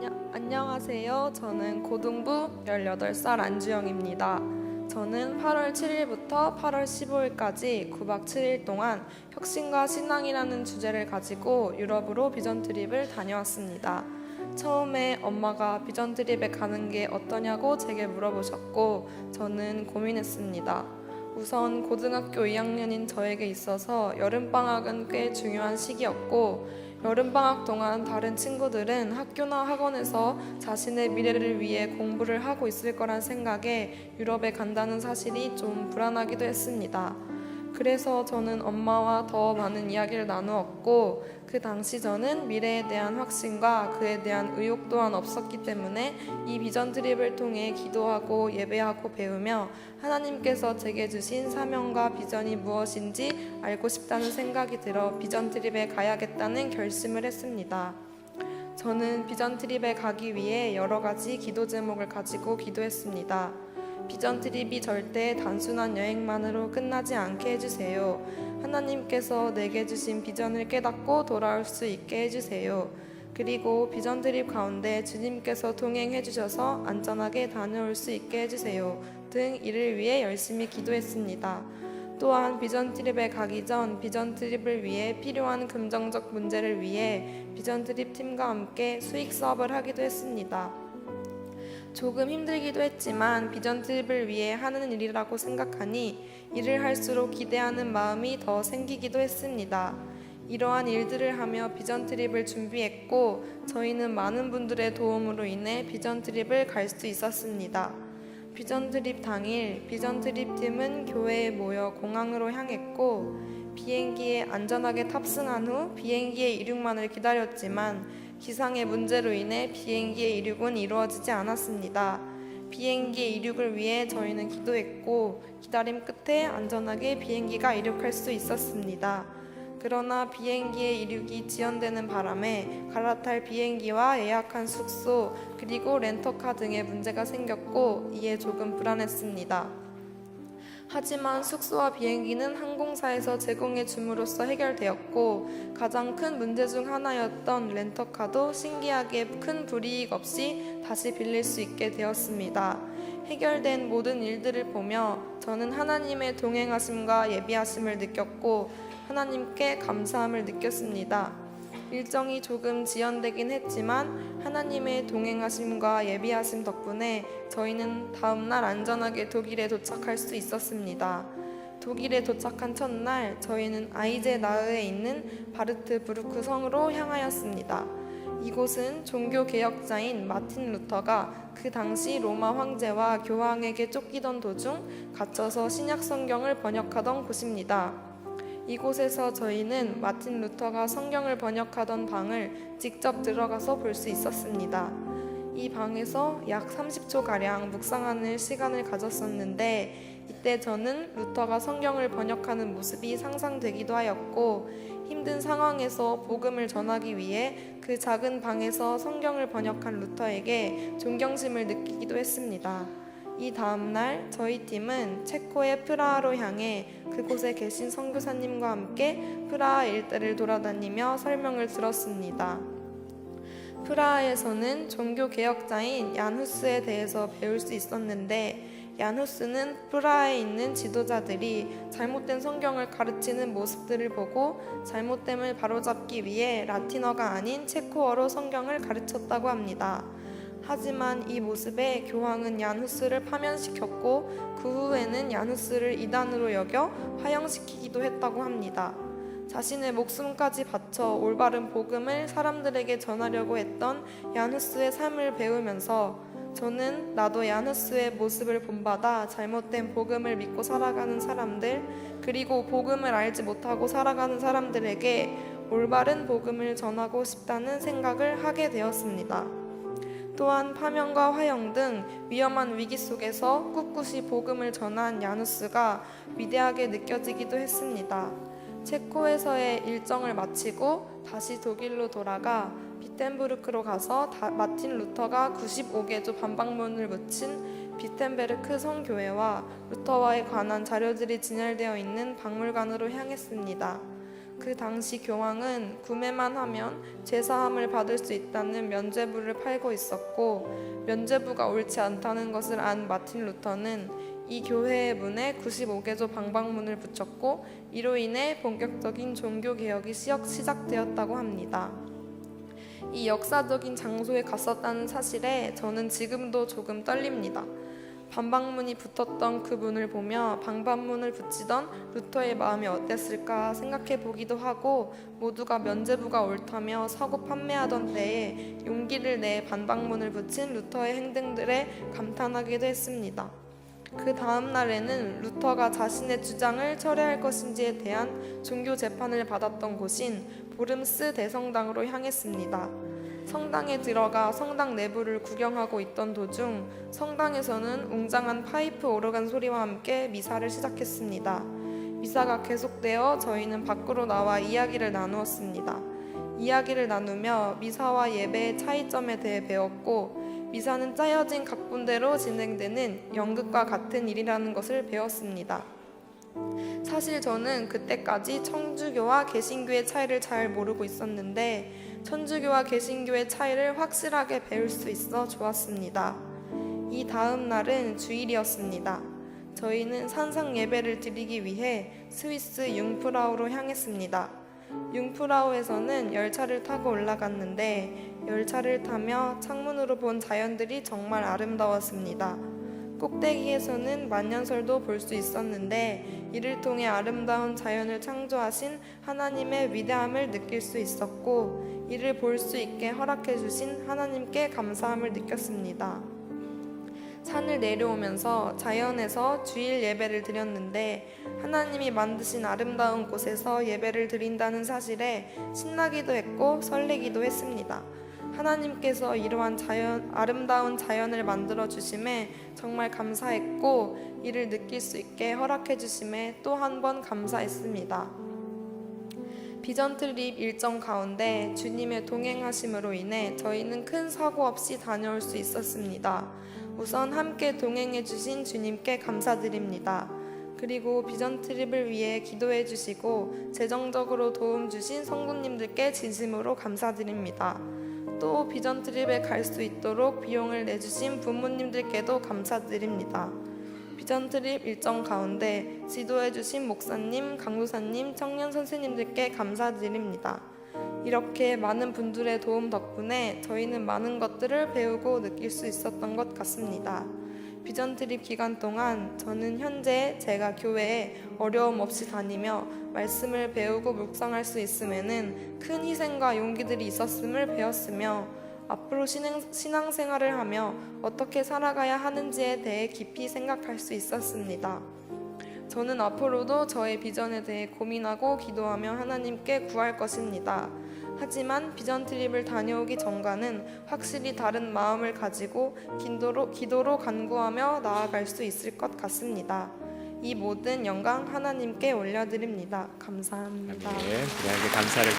안녕하세요. 저는 고등부 18살 안주영입니다. 저는 8월 7일부터 8월 15일까지 9박 7일 동안 혁신과 신앙이라는 주제를 가지고 유럽으로 비전 트립을 다녀왔습니다. 처음에 엄마가 비전 트립에 가는 게 어떠냐고 제게 물어보셨고 저는 고민했습니다. 우선 고등학교 2학년인 저에게 있어서 여름방학은 꽤 중요한 시기였고 여름방학 동안 다른 친구들은 학교나 학원에서 자신의 미래를 위해 공부를 하고 있을 거란 생각에 유럽에 간다는 사실이 좀 불안하기도 했습니다. 그래서 저는 엄마와 더 많은 이야기를 나누었고 그 당시 저는 미래에 대한 확신과 그에 대한 의욕 또한 없었기 때문에 이 비전 트립을 통해 기도하고 예배하고 배우며 하나님께서 제게 주신 사명과 비전이 무엇인지 알고 싶다는 생각이 들어 비전 트립에 가야겠다는 결심을 했습니다. 저는 비전 트립에 가기 위해 여러 가지 기도 제목을 가지고 기도했습니다. 비전 트립이 절대 단순한 여행만으로 끝나지 않게 해주세요. 하나님께서 내게 주신 비전을 깨닫고 돌아올 수 있게 해주세요. 그리고 비전 트립 가운데 주님께서 동행해 주셔서 안전하게 다녀올 수 있게 해주세요. 등 이를 위해 열심히 기도했습니다. 또한 비전 트립에 가기 전 비전 트립을 위해 필요한 금전적 문제를 위해 비전 트립 팀과 함께 수익 사업을 하기도 했습니다. 조금 힘들기도 했지만 비전 트립을 위해 하는 일이라고 생각하니 일을 할수록 기대하는 마음이 더 생기기도 했습니다. 이러한 일들을 하며 비전 트립을 준비했고 저희는 많은 분들의 도움으로 인해 비전 트립을 갈 수 있었습니다. 비전 트립 당일 비전 트립 팀은 교회에 모여 공항으로 향했고 비행기에 안전하게 탑승한 후 비행기의 이륙만을 기다렸지만 기상의 문제로 인해 비행기의 이륙은 이루어지지 않았습니다. 비행기의 이륙을 위해 저희는 기도했고 기다림 끝에 안전하게 비행기가 이륙할 수 있었습니다. 그러나 비행기의 이륙이 지연되는 바람에 갈아탈 비행기와 예약한 숙소 그리고 렌터카 등의 문제가 생겼고 이에 조금 불안했습니다. 하지만 숙소와 비행기는 항공사에서 제공해 줌으로써 해결되었고 가장 큰 문제 중 하나였던 렌터카도 신기하게 큰 불이익 없이 다시 빌릴 수 있게 되었습니다. 해결된 모든 일들을 보며 저는 하나님의 동행하심과 예비하심을 느꼈고 하나님께 감사함을 느꼈습니다. 일정이 조금 지연되긴 했지만 하나님의 동행하심과 예비하심 덕분에 저희는 다음날 안전하게 독일에 도착할 수 있었습니다. 독일에 도착한 첫날 저희는 아이제나흐에 있는 바르트부르크 성으로 향하였습니다. 이곳은 종교개혁자인 마틴 루터가 그 당시 로마 황제와 교황에게 쫓기던 도중 갇혀서 신약 성경을 번역하던 곳입니다. 이곳에서 저희는 마틴 루터가 성경을 번역하던 방을 직접 들어가서 볼 수 있었습니다. 이 방에서 약 30초가량 묵상하는 시간을 가졌었는데 이때 저는 루터가 성경을 번역하는 모습이 상상되기도 하였고 힘든 상황에서 복음을 전하기 위해 그 작은 방에서 성경을 번역한 루터에게 존경심을 느끼기도 했습니다. 이 다음날 저희 팀은 체코의 프라하로 향해 그곳에 계신 선교사님과 함께 프라하 일대를 돌아다니며 설명을 들었습니다. 프라하에서는 종교개혁자인 얀 후스에 대해서 배울 수 있었는데 얀 후스는 프라하에 있는 지도자들이 잘못된 성경을 가르치는 모습들을 보고 잘못됨을 바로잡기 위해 라틴어가 아닌 체코어로 성경을 가르쳤다고 합니다. 하지만 이 모습에 교황은 얀 후스를 파면시켰고 그 후에는 얀 후스를 이단으로 여겨 화형시키기도 했다고 합니다. 자신의 목숨까지 바쳐 올바른 복음을 사람들에게 전하려고 했던 얀 후스의 삶을 배우면서 저는 나도 얀 후스의 모습을 본받아 잘못된 복음을 믿고 살아가는 사람들 그리고 복음을 알지 못하고 살아가는 사람들에게 올바른 복음을 전하고 싶다는 생각을 하게 되었습니다. 또한 파면과 화형 등 위험한 위기 속에서 꿋꿋이 복음을 전한 얀 후스가 위대하게 느껴지기도 했습니다. 체코에서의 일정을 마치고 다시 독일로 돌아가 비텐부르크로 가서 마틴 루터가 95개조 반박문을 묻힌 비텐베르크 성교회와 루터와에 관한 자료들이 진열되어 있는 박물관으로 향했습니다. 그 당시 교황은 구매만 하면 제사함을 받을 수 있다는 면죄부를 팔고 있었고, 면죄부가 옳지 않다는 것을 안 마틴 루터는 이 교회의 문에 95개조 방방문을 붙였고, 이로 인해 본격적인 종교개혁이 시작되었다고 합니다. 이 역사적인 장소에 갔었다는 사실에 저는 지금도 조금 떨립니다. 방방문이 붙었던 그 문을 보며 방방문을 붙이던 루터의 마음이 어땠을까 생각해 보기도 하고, 모두가 면죄부가 옳다며 사고 판매하던 때에 용기를 내 방방문을 붙인 루터의 행동들에 감탄하기도 했습니다. 그 다음 날에는 루터가 자신의 주장을 철회할 것인지에 대한 종교 재판을 받았던 곳인 보름스 대성당으로 향했습니다. 성당에 들어가 성당 내부를 구경하고 있던 도중 성당에서는 웅장한 파이프 오르간 소리와 함께 미사를 시작했습니다. 미사가 계속되어 저희는 밖으로 나와 이야기를 나누었습니다. 이야기를 나누며 미사와 예배의 차이점에 대해 배웠고, 미사는 짜여진 각본대로 진행되는 연극과 같은 일이라는 것을 배웠습니다. 사실 저는 그때까지 천주교와 개신교의 차이를 잘 모르고 있었는데, 천주교와 개신교의 차이를 확실하게 배울 수 있어 좋았습니다. 이 다음 날은 주일이었습니다. 저희는 산상 예배를 드리기 위해 스위스 융프라우로 향했습니다. 융프라우에서는 열차를 타고 올라갔는데, 열차를 타며 창문으로 본 자연들이 정말 아름다웠습니다. 꼭대기에서는 만년설도 볼 수 있었는데, 이를 통해 아름다운 자연을 창조하신 하나님의 위대함을 느낄 수 있었고, 이를 볼 수 있게 허락해 주신 하나님께 감사함을 느꼈습니다. 산을 내려오면서 자연에서 주일 예배를 드렸는데, 하나님이 만드신 아름다운 곳에서 예배를 드린다는 사실에 신나기도 했고 설레기도 했습니다. 하나님께서 이러한 아름다운 자연을 만들어 주심에 정말 감사했고, 이를 느낄 수 있게 허락해 주심에 또 한 번 감사했습니다. 비전 트립 일정 가운데 주님의 동행하심으로 인해 저희는 큰 사고 없이 다녀올 수 있었습니다. 우선 함께 동행해 주신 주님께 감사드립니다. 그리고 비전 트립을 위해 기도해 주시고 재정적으로 도움 주신 성도님들께 진심으로 감사드립니다. 또 비전 트립에 갈 수 있도록 비용을 내주신 부모님들께도 감사드립니다. 비전 트립 일정 가운데 지도해 주신 목사님, 강도사님, 청년 선생님들께 감사드립니다. 이렇게 많은 분들의 도움 덕분에 저희는 많은 것들을 배우고 느낄 수 있었던 것 같습니다. 비전 트립 기간 동안 저는 현재 제가 교회에 어려움 없이 다니며 말씀을 배우고 묵상할 수 있음에는 큰 희생과 용기들이 있었음을 배웠으며, 앞으로 신앙생활을 하며 어떻게 살아가야 하는지에 대해 깊이 생각할 수 있었습니다. 저는 앞으로도 저의 비전에 대해 고민하고 기도하며 하나님께 구할 것입니다. 하지만 비전 트립을 다녀오기 전과는 확실히 다른 마음을 가지고 기도로 간구하며 나아갈 수 있을 것 같습니다. 이 모든 영광 하나님께 올려드립니다. 감사합니다. 네, 감사를